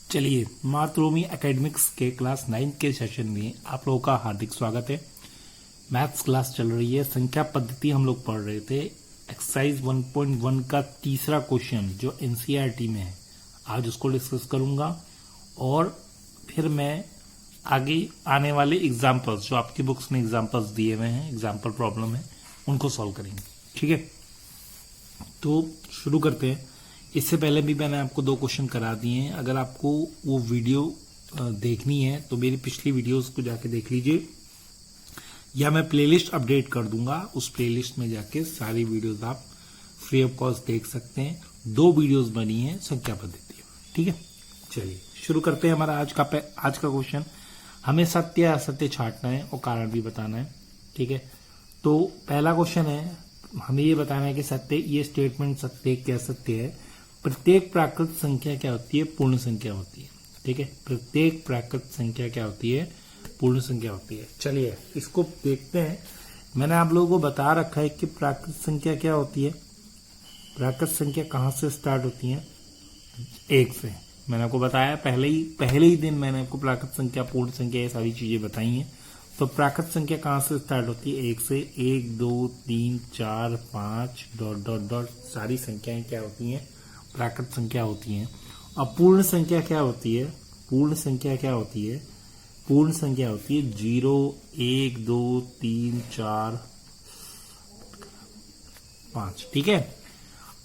चलिए, मातृभूमि एकेडमिक्स के क्लास 9 के सेशन में आप लोगों का हार्दिक स्वागत है। मैथ्स क्लास चल रही है, संख्या पद्धति हम लोग पढ़ रहे थे। एक्सरसाइज 1.1 का तीसरा क्वेश्चन जो एनसीईआरटी में है, आज उसको डिस्कस करूंगा और फिर मैं आगे आने वाले एग्जाम्पल्स जो आपकी बुक्स में एग्जाम्पल्स दिए हुए हैं, एग्जाम्पल प्रॉब्लम है, उनको सॉल्व करेंगे। ठीक है, तो शुरू करते हैं। इससे पहले भी मैंने आपको 2 क्वेश्चन करा दिए हैं। अगर आपको वो वीडियो देखनी है तो मेरी पिछली वीडियोस को जाके देख लीजिए, या मैं प्लेलिस्ट अपडेट कर दूंगा। उस प्लेलिस्ट में जाके सारी वीडियोस आप फ्री ऑफ कॉस्ट देख सकते हैं। 2 वीडियोस बनी है संख्या पद्धति। ठीक है, चलिए शुरू करते हैं। हमारा आज का क्वेश्चन, हमें सत्य या असत्य छांटना है और कारण भी बताना है। ठीक है, तो पहला क्वेश्चन है, हमें ये बताना है कि सत्य, ये स्टेटमेंट सत्य क्या सत्य है। प्रत्येक प्राकृत संख्या क्या होती है? पूर्ण संख्या होती है। ठीक है, प्रत्येक प्राकृत संख्या क्या होती है? पूर्ण संख्या होती है। चलिए इसको देखते हैं। मैंने आप लोगों को बता रखा है कि प्राकृत संख्या क्या होती है। प्राकृत संख्या कहाँ से स्टार्ट होती है? 1 से। मैंने आपको बताया पहले ही दिन मैंने आपको प्राकृत संख्या, पूर्ण संख्या, ये सारी चीजें बताई हैं। तो प्राकृत संख्या कहाँ से स्टार्ट होती है? 1 से। 1 2 3 4 5 डॉट डॉट डॉट, सारी संख्याएं क्या होती हैं? प्राकृत संख्या होती हैं। अब पूर्ण संख्या क्या होती है? पूर्ण संख्या क्या होती है? पूर्ण संख्या होती है 0 1 2 3 4 5। ठीक है,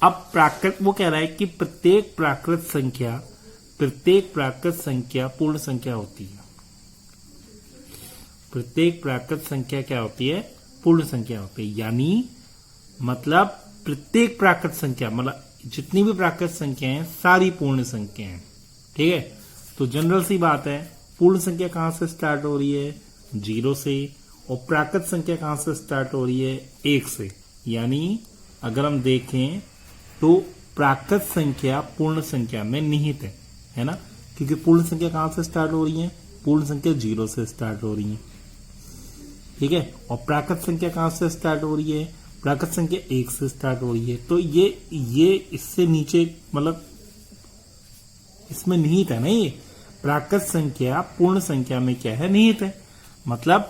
अब प्राकृत वो कह रहा है कि प्रत्येक प्राकृत संख्या पूर्ण संख्या होती है। प्रत्येक प्राकृत संख्या क्या होती है? पूर्ण संख्या होती है। यानी मतलब प्रत्येक प्राकृत संख्या, मतलब जितनी भी प्राकृत संख्या हैं सारी पूर्ण संख्या हैं। ठीक है, तो जनरल सी बात है, पूर्ण संख्या कहां से स्टार्ट हो रही है? 0 से। और प्राकृत संख्या कहां से स्टार्ट हो रही है? 1 से। यानी अगर हम देखें तो प्राकृत संख्या पूर्ण संख्या में निहित है ना, क्योंकि पूर्ण संख्या कहां से स्टार्ट हो रही है? पूर्ण संख्या 0 से स्टार्ट हो रही है। ठीक है, और प्राकृत संख्या कहां से स्टार्ट हो रही है? प्राकृत संख्या 1 से स्टार्ट हो रही है। तो ये इससे नीचे, मतलब इसमें निहित है ना। ये प्राकृत संख्या पूर्ण संख्या में क्या है? निहित है। मतलब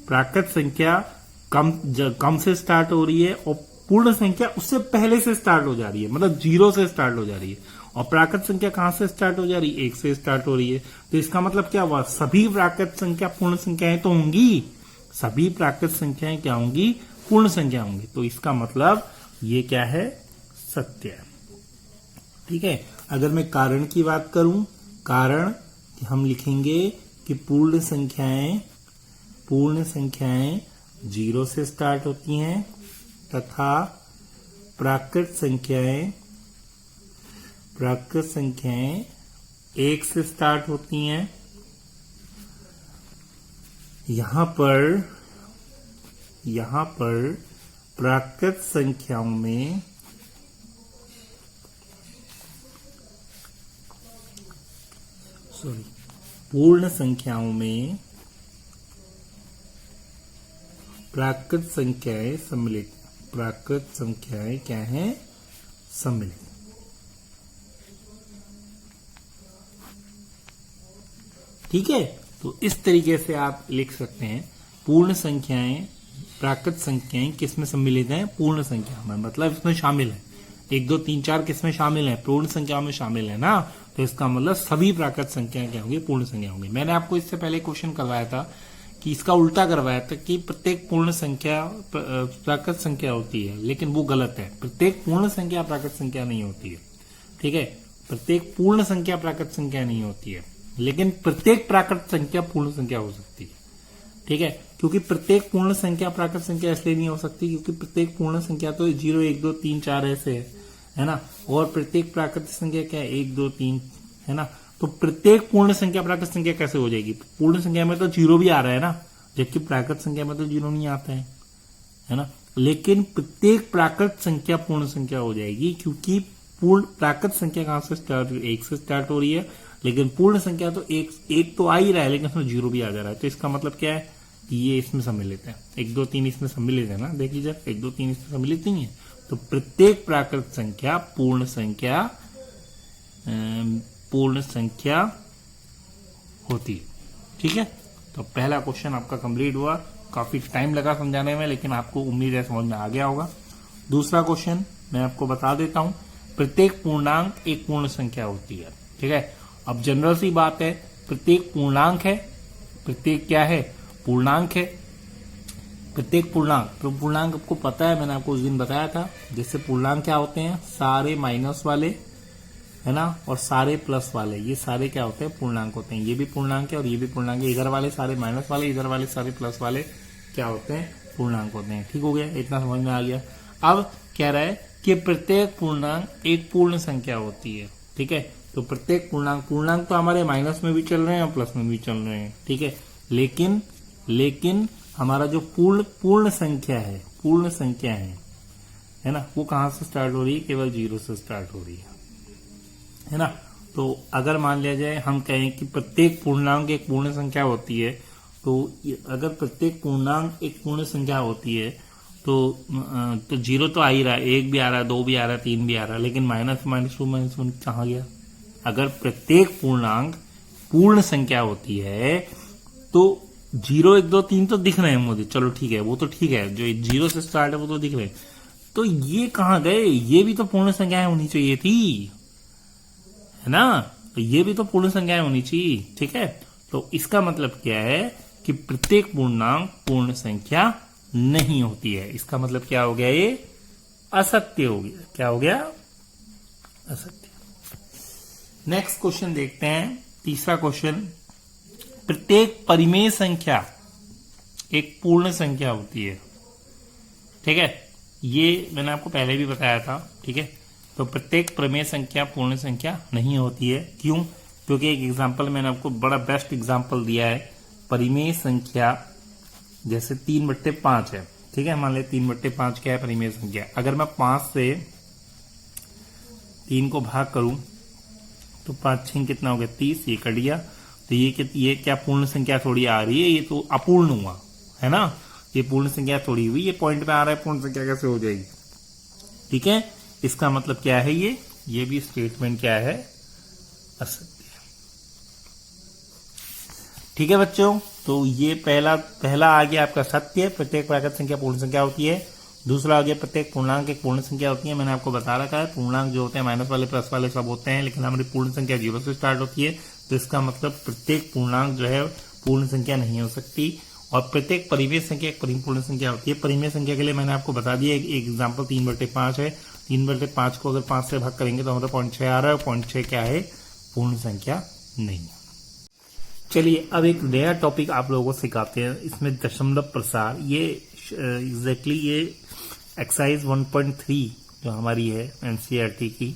प्राकृत संख्या कम से स्टार्ट हो रही है और पूर्ण संख्या उससे पहले से स्टार्ट हो जा रही है, मतलब 0 से स्टार्ट हो जा रही है। और प्राकृत संख्या कहां से स्टार्ट हो जा रही है? 1 से स्टार्ट हो रही है। तो इसका मतलब क्या हुआ? सभी प्राकृत संख्या पूर्ण संख्याएं तो होंगी। सभी प्राकृत संख्याएं क्या होंगी? पूर्ण संख्या होंगी। तो इसका मतलब ये क्या है? सत्य है। ठीक है, अगर मैं कारण की बात करूं, कारण हम लिखेंगे कि पूर्ण संख्याएं 0 से स्टार्ट होती हैं तथा प्राकृत संख्याएं 1 से स्टार्ट होती हैं। यहां पर प्राकृत संख्याओं में पूर्ण संख्याओं में प्राकृत संख्याएं सम्मिलित। प्राकृत संख्याएं क्या हैं? सम्मिलित। ठीक है, तो इस तरीके से आप लिख सकते हैं, पूर्ण संख्याएं, प्राकृत संख्याएं किसमें सम्मिलित हैं? पूर्ण संख्या में, मतलब इसमें शामिल है। 1 2 3 4 किसमें शामिल है? पूर्ण संख्या में शामिल है ना। तो इसका मतलब सभी प्राकृत संख्याएं क्या होंगी? पूर्ण संख्या होंगी। मैंने आपको इससे पहले क्वेश्चन करवाया था कि इसका उल्टा करवाया था कि प्रत्येक पूर्ण संख्या प्राकृत संख्या होती है, लेकिन वो गलत है। प्रत्येक पूर्ण संख्या प्राकृत संख्या नहीं होती है। ठीक है, प्रत्येक पूर्ण संख्या प्राकृत संख्या नहीं होती है, लेकिन प्रत्येक प्राकृत संख्या पूर्ण संख्या हो सकती है। ठीक है, क्योंकि प्रत्येक पूर्ण संख्या प्राकृत संख्या इसलिए नहीं हो सकती क्योंकि प्रत्येक पूर्ण संख्या तो 0 1 2 3 4 ऐसे है ना, और प्रत्येक प्राकृत संख्या क्या है? 1 2 3 है ना। तो प्रत्येक पूर्ण संख्या प्राकृत संख्या कैसे हो जाएगी? पूर्ण संख्या में तो 0 भी आ रहा है ना, जबकि प्राकृत संख्या में तो 0 नहीं आता है ना। लेकिन प्रत्येक प्राकृत संख्या पूर्ण संख्या हो जाएगी क्योंकि पूर्ण प्राकृत संख्या कहां से स्टार्ट? 1 से स्टार्ट हो रही है, लेकिन पूर्ण संख्या तो एक तो आ ही रहा है, लेकिन उसमें 0 भी आ जा रहा है। तो इसका मतलब क्या है कि ये इसमें सम्मिलित है। 1 2 3 इसमें सम्मिलित है ना, देख लीजिए। 1 2 3 इसमें सम्मिलित नहीं है। तो प्रत्येक प्राकृत संख्या पूर्ण संख्या पूर्ण संख्या होती है। ठीक है, तो पहला क्वेश्चन आपका कंप्लीट हुआ। काफी टाइम लगा समझाने में, लेकिन आपको उम्मीद है समझ में आ गया होगा। दूसरा क्वेश्चन मैं आपको बता देता हूं, प्रत्येक पूर्णांक एक पूर्ण संख्या होती है। ठीक है, अब जनरल सी बात है, प्रत्येक पूर्णांक है, प्रत्येक क्या है, पूर्णांक है। प्रत्येक पूर्णांक, तो पूर्णांक आपको पता है, मैंने आपको उस दिन बताया था। जैसे पूर्णांक क्या होते हैं, सारे माइनस वाले, है ना, और सारे प्लस वाले, ये सारे क्या होते हैं, पूर्णांक होते हैं। ये भी पूर्णांक है और ये भी पूर्णांक है। इधर वाले सारे माइनस वाले, इधर वाले सारे प्लस वाले क्या होते हैं, पूर्णांक होते हैं। ठीक हो गया, इतना समझ में आ गया। अब कह रहा है कि प्रत्येक पूर्णांक एक पूर्ण संख्या होती है। ठीक है, तो प्रत्येक पूर्णांक तो हमारे माइनस में भी चल रहे हैं और प्लस में भी चल रहे हैं। ठीक है, लेकिन हमारा जो पूर्ण संख्या है ना, वो कहां से स्टार्ट हो रही है, केवल 0 से स्टार्ट हो रही है ना। तो अगर मान लिया जाए, हम कहें कि प्रत्येक पूर्णांक एक पूर्ण संख्या होती है, तो अगर प्रत्येक पूर्णांक एक पूर्ण संख्या होती है तो 0 तो आ ही रहा है, 1 भी आ रहा है, 2 भी आ रहा है, 3 भी आ रहा है, लेकिन -2 कहाँ गया। अगर प्रत्येक पूर्णांक पूर्ण संख्या होती है तो 0, 1, 2, 3 तो दिख रहे हैं मुझे, चलो ठीक है, वो तो ठीक है, जो 0 से स्टार्ट है वो तो दिख रहे हैं। तो ये कहाँ गए, ये भी तो पूर्ण संख्याएं होनी चाहिए थी, है ना, तो ये भी तो पूर्ण संख्याएं होनी चाहिए। ठीक है, तो इसका मतलब क्या है कि प्रत्येक पूर्णांक पूर्ण संख्या नहीं होती है। इसका मतलब क्या हो गया, ये असत्य हो गया। क्या हो गया, असत्य। नेक्स्ट क्वेश्चन देखते हैं, तीसरा क्वेश्चन, प्रत्येक परिमेय संख्या एक पूर्ण संख्या होती है। ठीक है, ये मैंने आपको पहले भी बताया था। ठीक है, तो प्रत्येक परिमेय संख्या पूर्ण संख्या नहीं होती है। क्यों, क्योंकि एक एग्जांपल मैंने आपको बड़ा बेस्ट एग्जांपल दिया है। परिमेय संख्या जैसे 3/5 है। ठीक है, मान ले 3/5 क्या है, परिमेय संख्या। अगर मैं 5 से 3 को भाग करूं तो 5 6 कितना हो गया, 30, ये कट गया। तो ये क्या पूर्ण संख्या थोड़ी आ रही है, ये तो अपूर्ण हुआ, है ना, ये पूर्ण संख्या थोड़ी हुई, ये पॉइंट पे आ रहा है, पूर्ण संख्या कैसे हो जाएगी। ठीक है, इसका मतलब क्या है, ये भी स्टेटमेंट क्या है, असत्य। ठीक है बच्चों, तो ये पहला आ गया आपका सत्य, प्रत्येक प्राकृत संख्या पूर्ण संख्या होती है। दूसरा आ गया प्रत्येक पूर्णांक एक पूर्ण संख्या होती है। मैंने आपको बता रखा है, पूर्णांक जो होते हैं माइनस वाले प्लस वाले सब होते हैं, लेकिन हमारी पूर्ण संख्या 0 से स्टार्ट होती है। तो इसका मतलब प्रत्येक पूर्णांक जो है पूर्ण संख्या नहीं हो सकती। और प्रत्येक परिमेय संख्या एक परिपूर्ण संख्या होती है। परिमेय संख्या के लिए मैंने आपको बता दिया, एक एग्जाम्पल 3/5 है। 3/5 को अगर 5 से भाग करेंगे तो हमारा 0.6 आ रहा है, 0.6 क्या है, पूर्ण संख्या नहीं है। चलिए अब एक नया टॉपिक आप लोगों को सिखाते हैं, इसमें दशमलव प्रसार। ये एग्जैक्टली ये एक्सरसाइज 1.3 जो हमारी है एनसीईआरटी की,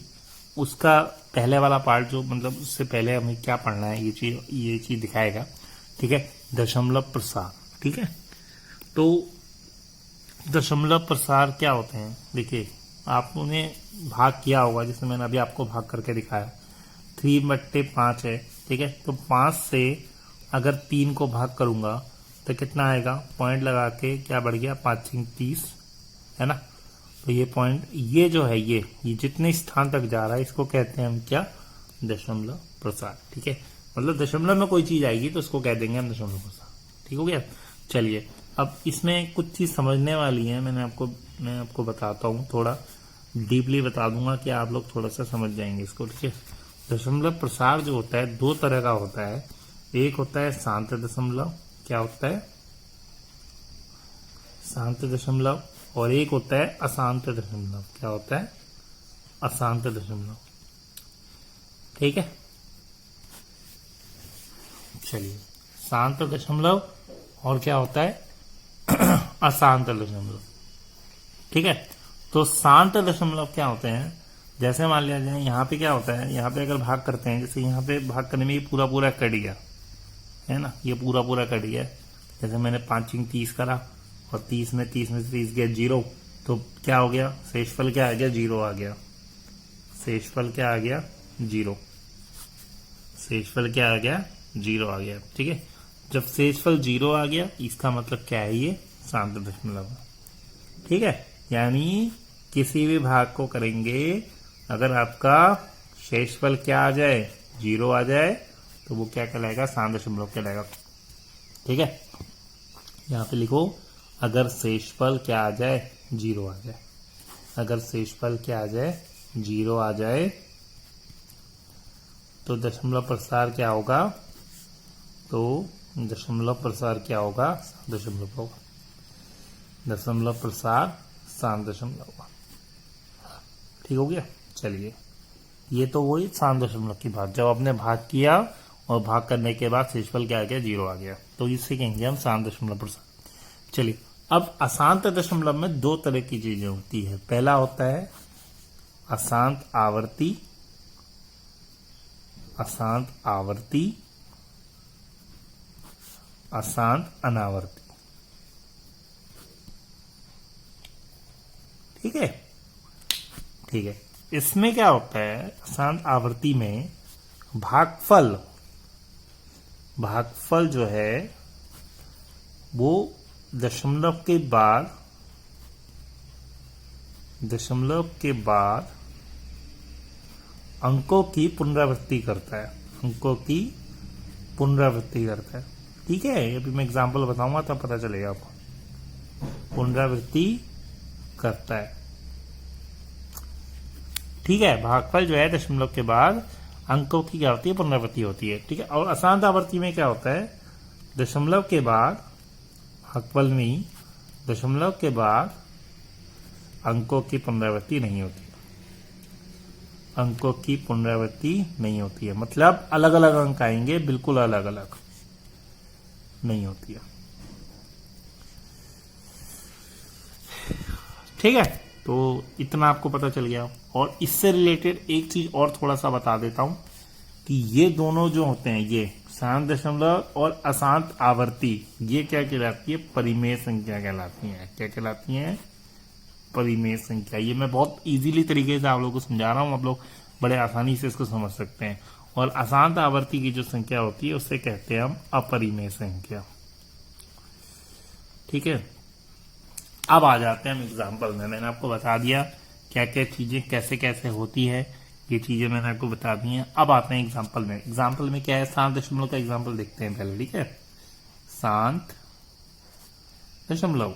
उसका पहले वाला पार्ट, जो मतलब उससे पहले हमें क्या पढ़ना है, ये चीज दिखाएगा। ठीक है, दशमलव प्रसार। ठीक है, तो दशमलव प्रसार क्या होते हैं, देखिए आपने भाग किया होगा, जैसे मैंने अभी आपको भाग करके दिखाया। 3/5 है। ठीक है, तो 5 से अगर 3 को भाग करूंगा तो कितना आएगा, पॉइंट लगा के क्या बढ़ गया, 5 6 30, है ना। तो ये पॉइंट, ये जो है, ये जितने स्थान तक जा रहा है, इसको कहते हैं हम क्या, दशमलव प्रसार। ठीक है, मतलब दशमलव में कोई चीज आएगी तो उसको कह देंगे हम दशमलव प्रसार। ठीक हो गया। चलिए अब इसमें कुछ चीज समझने वाली है, मैं आपको बताता हूँ, थोड़ा डीपली बता दूंगा कि आप लोग थोड़ा सा समझ जाएंगे इसको। ठीक है, दशमलव प्रसार जो होता है 2 तरह का होता है। एक होता है शांत दशमलव, क्या होता है, शांत दशमलव, और एक होता है अशांत दशमलव, क्या होता है, अशांत दशमलव। ठीक है, चलिए शांत दशमलव और क्या होता है, अशांत दशमलव। ठीक है, तो शांत दशमलव क्या होते हैं, जैसे मान लिया जाए यहाँ पे क्या होता है, यहाँ पे अगर भाग करते हैं, जैसे यहाँ पे भाग करने में ये पूरा पूरा कट गया, है ना, ये पूरा पूरा कट गया। जैसे मैंने 5 6 30 करा और 30 में 30 गया 0, तो क्या हो गया, शेषफल क्या आ गया, 0 आ गया। शेषफल क्या आ गया, 0। शेषफल क्या आ गया, 0 आ गया। ठीक है, जब शेषफल 0 आ गया, इसका मतलब क्या है, ये शांत दशमलव। ठीक है, यानी किसी भी भाग को करेंगे, अगर आपका शेषफल क्या आ जाए, जीरो आ जाए तो वो क्या कहलाएगा, साधारण दशमलव कहलाएगा। ठीक है, यहाँ पे लिखो अगर शेषफल क्या आ जाए, जीरो आ जाए। अगर शेषफल क्या आ जाए, जीरो आ जाए तो दशमलव प्रसार क्या होगा, तो दशमलव प्रसार क्या होगा, दशमलव होगा। दशमलव प्रसार सात दशमलव होगा। ठीक हो गया। चलिए, ये तो वही सात दशमलव की बात, जब आपने भाग किया और भाग करने के बाद शेषफल क्या आ गया, जीरो आ गया, तो इससे कहेंगे हम सात दशमलव प्रसार। चलिए, अब अशांत दशमलव में दो तरह की चीजें होती है। पहला होता है अशांत आवर्ती, अशांत आवर्ती, अशांत अनावर्ती। ठीक है, ठीक है। इसमें क्या होता है, अशांत आवर्ती में भागफल, भागफल जो है वो दशमलव के बाद, दशमलव के बाद अंकों की पुनरावृत्ति करता है, अंकों की पुनरावृत्ति करता है। ठीक है, अभी मैं एग्जांपल बताऊंगा तब पता चलेगा आपको। पुनरावृत्ति करता है। ठीक है, भागफल जो है दशमलव के बाद अंकों की क्या होती है, पुनरावृत्ति होती है। ठीक है, और अशांत आवर्ती में क्या होता है, दशमलव के बाद, भागफल में दशमलव के बाद अंकों की पुनरावृत्ति नहीं होती, अंकों की पुनरावृत्ति नहीं होती है। मतलब अलग अलग अंक आएंगे, बिल्कुल अलग अलग नहीं होती है। ठीक है, तो इतना आपको पता चल गया। और इससे रिलेटेड एक चीज और थोड़ा सा बता देता हूं कि ये दोनों जो होते हैं, ये शांत दशमलव और अशांत आवर्ती, ये क्या कहलाती है, परिमेय संख्या कहलाती है। क्या कहलाती है, परिमेय संख्या। ये मैं बहुत इजीली तरीके से आप लोगों को समझा रहा हूं, आप लोग बड़े आसानी से इसको समझ सकते हैं। और अशांत आवर्ती की जो संख्या होती है उससे कहते हैं हम अपरिमेय संख्या। ठीक है, अब आ जाते हैं हम एग्जाम्पल में। मैंने आपको बता दिया क्या क्या चीजें कैसे कैसे होती है, ये चीजें मैंने आपको बता दी हैं। अब आते हैं एग्जाम्पल में। एग्जाम्पल में क्या है, शांत दशमलव का एग्जाम्पल देखते हैं पहले। ठीक है, शांत दशमलव,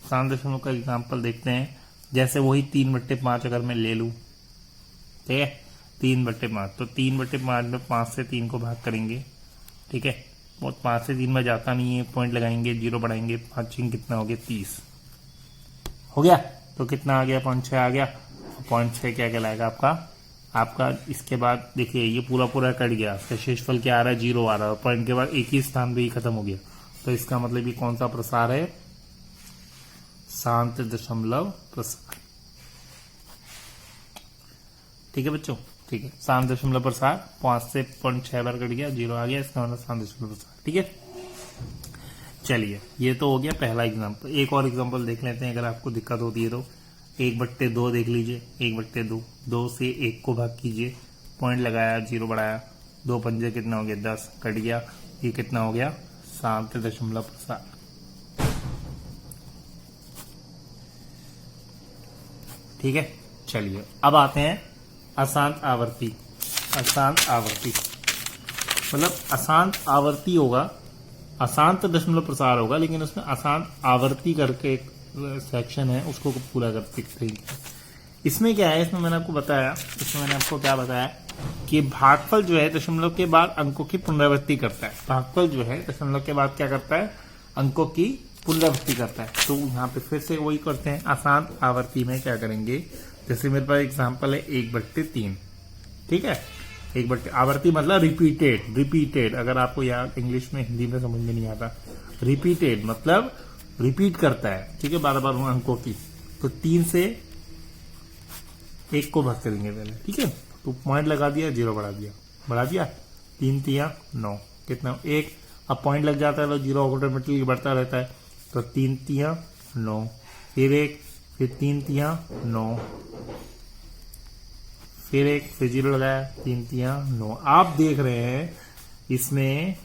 शांत दशमलव का एग्जाम्पल देखते हैं। जैसे वही 3/5 अगर मैं ले लूं, ठीक है, 3/5, तो 3/5 में 5 से 3 को भाग करेंगे। ठीक है, और 5 से 3 में जाता नहीं है, पॉइंट लगाएंगे, जीरो बढ़ाएंगे, 5 कितना हो गया, 30 हो गया। तो कितना आ गया, 0.6 आ गया। 0.6 क्या कहलाएगा आपका, आपका इसके बाद देखिए ये पूरा पूरा कट गया, इसका शेषफल क्या आ रहा है, जीरो आ रहा है। पॉइंट के बाद एक ही स्थान पे ही खत्म हो गया, तो इसका मतलब ये कौन सा प्रसार है, शांत दशमलव प्रसार। ठीक है बच्चों, ठीक है, शांत दशमलव प्रसार 5 से 0.6 बार कट गया, जीरो आ गया, इसका मतलब शांत दशमलव प्रसार। ठीक है, चलिए ये तो हो गया पहला एग्जांपल। एक और एग्जांपल देख लेते हैं, अगर आपको दिक्कत होती है तो। 1/2 देख लीजिए, 1/2, 2 से 1 को भाग कीजिए, पॉइंट लगाया, जीरो बढ़ाया, 2 पंजे कितना हो गया, 10 कट गया, ये कितना हो गया, शांत दशमलव प्रसार। ठीक है, चलिए अब आते हैं अशांत आवर्ती। अशांत आवर्ती मतलब अशांत आवर्ती होगा, अशांत दशमलव प्रसार होगा, लेकिन उसमें अशांत आवर्ती करके एक सेक्शन है, उसको पूरा कर सकते हैं। इसमें क्या है, इसमें मैंने आपको बताया, इसमें मैंने आपको क्या बताया कि भागफल जो है दशमलव के बाद अंकों की पुनरावृत्ति करता है। भागफल जो है दशमलव के बाद क्या करता है, अंकों की पुनरावृत्ति करता है। तो यहाँ पे फिर से वही करते हैं, अशांत आवर्ती में क्या करेंगे, जैसे मेरे पास एग्जाम्पल है 1/3। ठीक है, 1/, आवर्ती मतलब रिपीटेड, रिपीटेड। अगर आपको यहाँ इंग्लिश में हिंदी में समझ में नहीं आता, रिपीटेड मतलब रिपीट करता है। ठीक है, बार बार अंकों की। तो 3 से 1 को भाग करेंगे पहले। ठीक है, तो पॉइंट लगा दिया, जीरो बढ़ा दिया, बढ़ा दिया, 3 3 9 कितना, 1। अब पॉइंट लग जाता है तो जीरो ऑटोमेटिकली बढ़ता रहता है, तो 3 3 9, फिर 1, फिर 3 3 9, फिर 1, फिर जीरो लगाया, 3 3 9। आप देख रहे हैं इसमें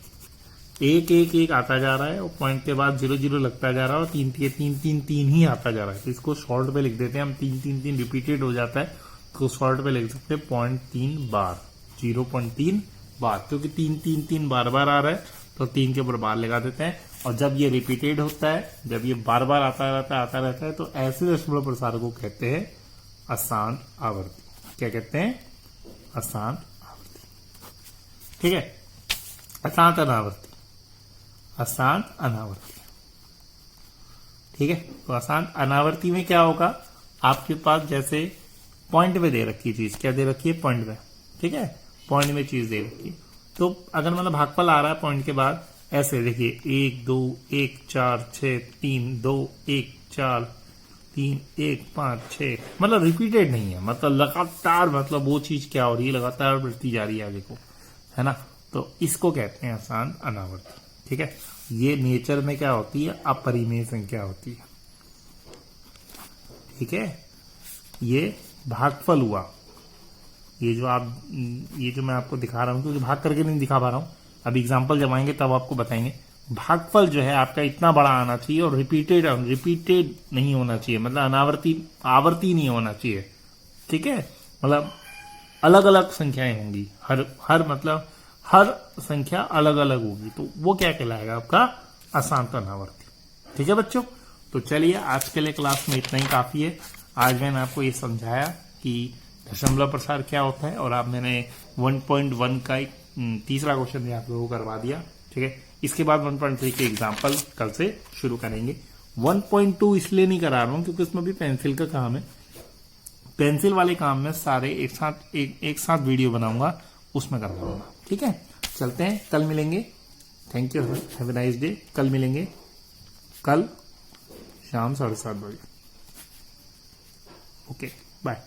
1 1 1 आता जा रहा है, और पॉइंट के बाद 0 0 लगता जा रहा है, और 3 3 3 3 3 ही आता जा रहा है। तो इसको शॉर्ट पे लिख देते हैं हम, 3 3 3 रिपीटेड हो जाता है, को शॉर्ट में लिख सकते हैं 0.3 बार, 0.3 बार, क्योंकि 3 बार बार आ रहा है तो 3 के ऊपर बार लगा देते हैं। और जब ये रिपीटेड होता है, जब ये बार बार आता रहता है तो ऐसे दशमलव प्रसार को कहते हैं अशांत आवर्ती। क्या कहते हैं? अशांत आवर्ती। ठीक है, अशांत अनावर्ती, अशांत अनावर्ती। ठीक है, तो अशांत अनावर्ती में क्या होगा, आपके पास जैसे पॉइंट में दे रखी चीज, क्या दे रखी है? पॉइंट में। ठीक है, पॉइंट में चीज दे रखी है, तो अगर मतलब भागफल आ रहा है पॉइंट के बाद, ऐसे देखिए 1 2 1 4 6 3 2 1 4 3 1 5 6, मतलब रिपीटेड नहीं है, मतलब लगातार, मतलब वो चीज क्या हो रही है, लगातार बढ़ती जा रही है आगे को, है ना। तो इसको कहते हैं अशांत अनावर्ती। ठीक है, ये नेचर में क्या होती है? अपरिमेय संख्या होती है। ठीक है, ये भागफल हुआ, ये जो मैं आपको दिखा रहा हूं, क्योंकि भाग करके नहीं दिखा पा रहा हूं, अब एग्जाम्पल जब आएंगे तब आपको बताएंगे। भागफल जो है आपका इतना बड़ा आना चाहिए और रिपीटेड नहीं होना चाहिए, मतलब आवर्ती नहीं होना चाहिए। ठीक है, मतलब अलग अलग संख्याएं होंगी, हर संख्या अलग अलग होगी, तो वो क्या कहलाएगा? आपका अशांत अनावर्ती। ठीक है बच्चों, तो चलिए आज के लिए क्लास में इतना ही काफी है। आज मैंने आपको ये समझाया कि दशमलव प्रसार क्या होता है, और आप मैंने 1.1 का एक तीसरा क्वेश्चन भी आप लोगों को करवा दिया। ठीक है, इसके बाद 1.3 के एग्जाम्पल कल से शुरू करेंगे। 1.2 इसलिए नहीं करा रहा हूं क्योंकि उसमें भी पेंसिल का काम है, पेंसिल वाले काम में सारे एक साथ वीडियो बनाऊंगा, उसमें करवाऊंगा। ठीक है, चलते हैं, कल मिलेंगे। Thank you, have a nice day. कल मिलेंगे, कल शाम 7:30 बजे। Okay, bye.